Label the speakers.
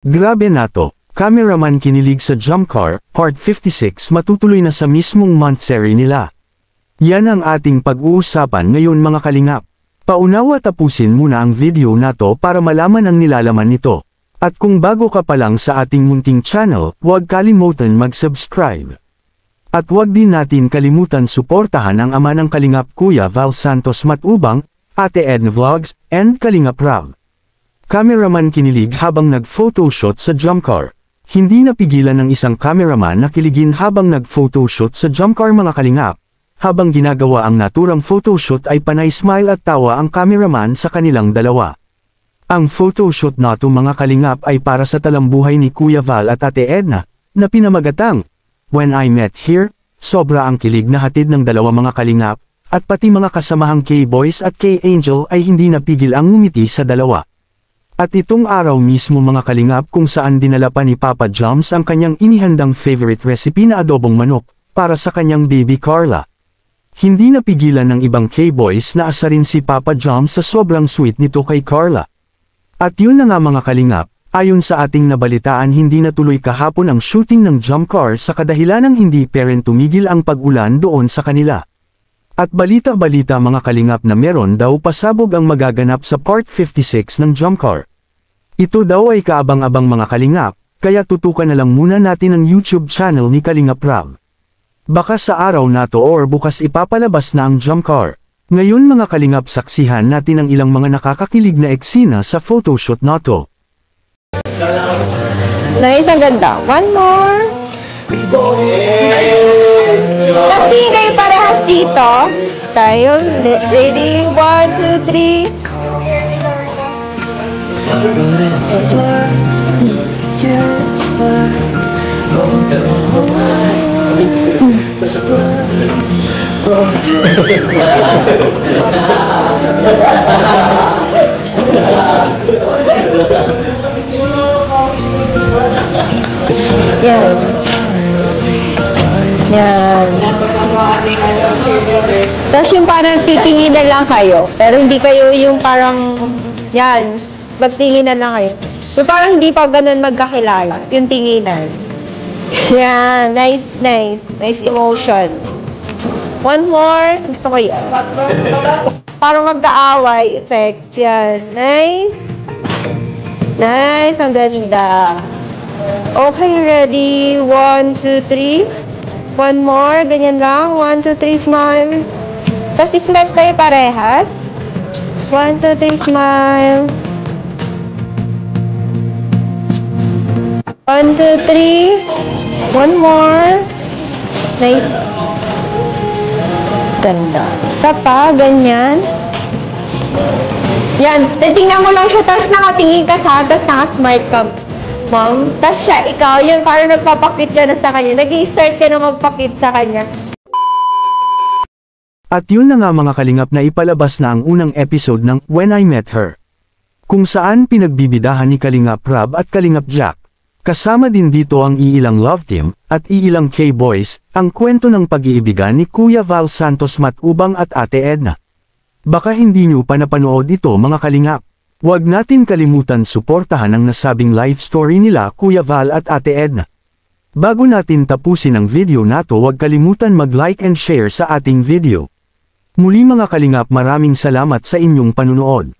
Speaker 1: Grabe na to, cameraman kinilig sa jump car, part 56 matutuloy na sa mismong monthsary nila. Yan ang ating pag-uusapan ngayon mga kalingap. Paunawa tapusin muna ang video na to para malaman ang nilalaman nito. At kung bago ka pa lang sa ating munting channel, huwag kalimutan mag-subscribe. At huwag din natin kalimutan suportahan ang ama ng Kalingap Kuya Val Santos Matubang, Ate Edna Vlogs, and Kalingap Rob. Cameraman kinilig habang nag-photoshoot sa jump car. Hindi napigilan ng isang cameraman na kiligin habang nag-photoshoot sa jump car mga kalingap. Habang ginagawa ang naturang photoshoot ay panay smile at tawa ang cameraman sa kanilang dalawa. Ang photoshoot na to mga kalingap ay para sa talambuhay ni Kuya Val at Ate Edna, na pinamagatang When I Met Here. Sobra ang kilig na hatid ng dalawa mga kalingap, at pati mga kasamahang K-Boys at K-Angel ay hindi napigil ang ngumiti sa dalawa. At itong araw mismo mga kalingap kung saan dinala pa ni Papa Joms ang kanyang inihandang favorite recipe na adobong manok, para sa kanyang baby Carla. Hindi napigilan ng ibang K-Boys na asarin si Papa Joms sa sobrang sweet nito kay Carla. At yun na nga mga kalingap, ayon sa ating nabalitaan hindi natuloy kahapon ang shooting ng jump car sa kadahilanang hindi parent tumigil ang pag-ulan doon sa kanila. At balita-balita mga kalingap na meron daw pasabog ang magaganap sa part 56 ng jump car. Ito daw ay kaabang-abang mga kalingap, kaya tutukan na lang muna natin ang YouTube channel ni Kalingap Rob. Baka sa araw na to or bukas ipapalabas na ang jump car. Ngayon mga kalingap saksihan natin ang ilang mga nakakakilig na eksena sa photoshoot na to.
Speaker 2: Nice, ang ganda. One more. Kasi kayo parehas dito. Tayo, ready? 1, 2, 3. Yan. Yan. Tapos yung parang titinginan lang kayo. Pero hindi kayo yung parang, yan, magtinginan lang kayo. So parang hindi pa ganun magkakilala. Yung tinginan. Yan. Nice, nice. Nice emotion. One more. Gusto ko yan. Parang magkaaway effect. Yan. Nice. Nice. Ang ganda. Okay, ready? 1, 2, 3. One more. Ganyan lang. 1, 2, 3. Smile. Tapos smile kayo parehas. 1, 2, 3. Smile. 1, 2, 3. One more. Nice. Ganda. Isa pa. Ganyan. Yan. Tingnan mo lang siya. Tapos nakatingin ka sa tapos nakasmile ka. Mom, tas siya, ikaw, yun, parang nagpapakit ka na sa kanya. Nag-i-start ka na magpakit sa kanya.
Speaker 1: At yun na nga mga kalingap na ipalabas na ang unang episode ng When I Met Her. Kung saan pinagbibidahan ni Kalingap Rob at Kalingap Jack. Kasama din dito ang iilang love team, at iilang K-Boys, ang kwento ng pag-iibigan ni Kuya Val Santos Matubang at Ate Edna. Baka hindi nyo pa napanood ito mga kalingap. Huwag natin kalimutan suportahan ang nasabing life story nila Kuya Val at Ate Edna. Bago natin tapusin ang video na to huwag kalimutan mag-like and share sa ating video. Muli mga kalingap maraming salamat sa inyong panunood.